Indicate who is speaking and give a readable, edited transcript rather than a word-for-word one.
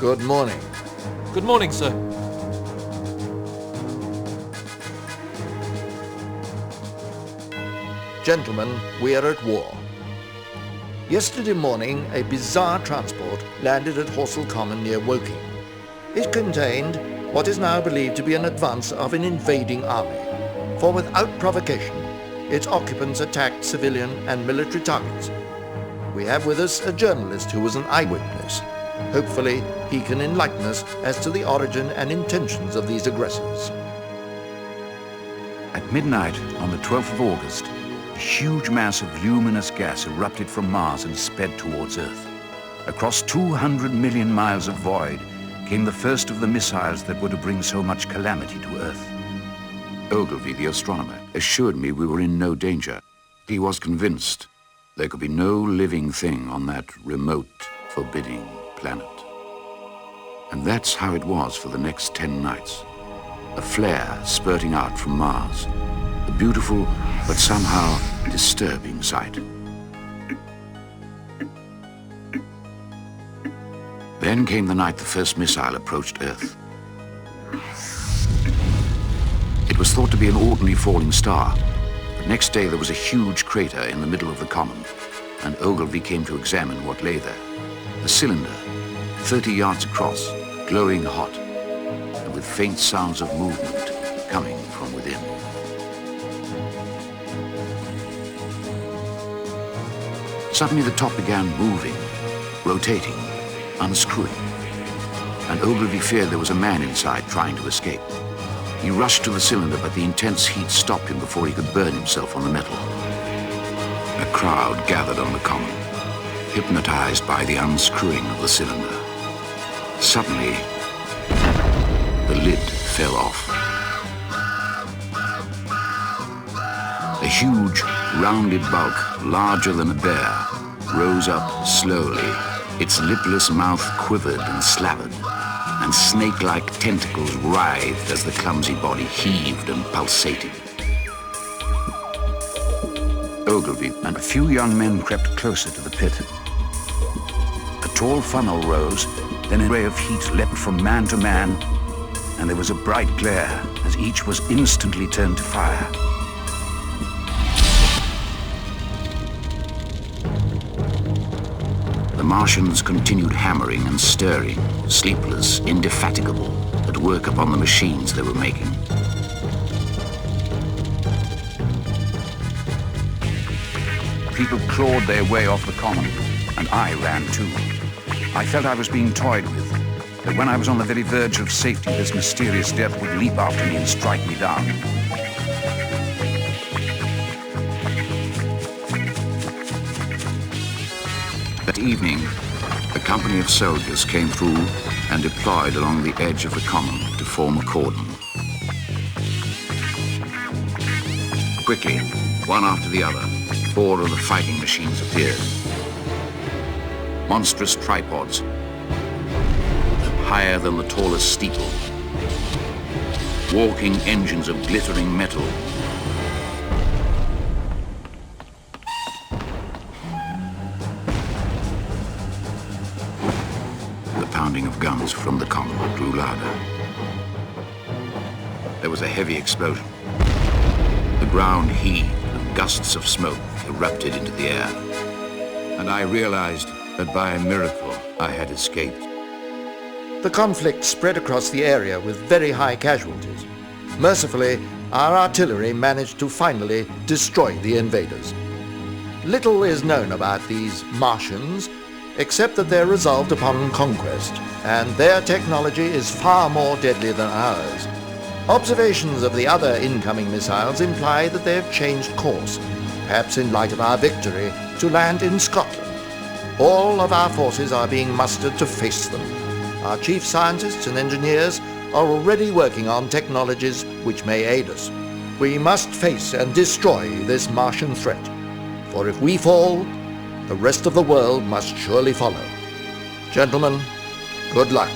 Speaker 1: Good morning.
Speaker 2: Good morning, sir.
Speaker 1: Gentlemen, we are at war. Yesterday morning, a bizarre transport landed at Horsell Common near Woking. It contained what is now believed to be an advance of an invading army, for without provocation, its occupants attacked civilian and military targets. We have with us a journalist who was an eyewitness. Hopefully, he can enlighten us as to the origin and intentions of these aggressors.
Speaker 3: At midnight on the 12th of August, a huge mass of luminous gas erupted from Mars and sped towards Earth. Across 200 million miles of void came the first of the missiles that were to bring so much calamity to Earth.
Speaker 4: Ogilvy, the astronomer, assured me we were in no danger. He was convinced there could be no living thing on that remote, forbidding planet. And that's how it was for the next 10 nights. A flare spurting out from Mars. A beautiful, but somehow disturbing sight. Then came the night the first missile approached Earth. It was thought to be an ordinary falling star, but next day there was a huge crater in the middle of the common, and Ogilvy came to examine what lay there. A cylinder, 30 yards across, glowing hot, and with faint sounds of movement coming from within. Suddenly the top began moving, rotating, unscrewing, and Ogilvy feared there was a man inside trying to escape. He rushed to the cylinder, but the intense heat stopped him before he could burn himself on the metal. A crowd gathered on the common, hypnotized by the unscrewing of the cylinder. Suddenly, the lid fell off. A huge, rounded bulk, larger than a bear, rose up slowly. Its lipless mouth quivered and slavered, and snake-like tentacles writhed as the clumsy body heaved and pulsated.
Speaker 3: Ogilvy and a few young men crept closer to the pit. A tall funnel rose, then a ray of heat leapt from man to man, and there was a bright glare as each was instantly turned to fire.
Speaker 4: The Martians continued hammering and stirring, sleepless, indefatigable, at work upon the machines they were making.
Speaker 3: People clawed their way off the common, and I ran too. I felt I was being toyed with, that when I was on the very verge of safety, this mysterious death would leap after me and strike me down.
Speaker 4: That evening, a company of soldiers came through and deployed along the edge of the common to form a cordon. Quickly, one after the other, 4 of the fighting machines appeared. Monstrous tripods, higher than the tallest steeple. Walking engines of glittering metal. The pounding of guns from the common grew louder. There was a heavy explosion. The ground heaved and gusts of smoke erupted into the air. And I realized that by a miracle I had escaped.
Speaker 1: The conflict spread across the area with very high casualties. Mercifully, our artillery managed to finally destroy the invaders. Little is known about these Martians, except that they're resolved upon conquest, and their technology is far more deadly than ours. Observations of the other incoming missiles imply that they have changed course, perhaps in light of our victory, to land in Scotland. All of our forces are being mustered to face them. Our chief scientists and engineers are already working on technologies which may aid us. We must face and destroy this Martian threat, for if we fall, the rest of the world must surely follow. Gentlemen, good luck.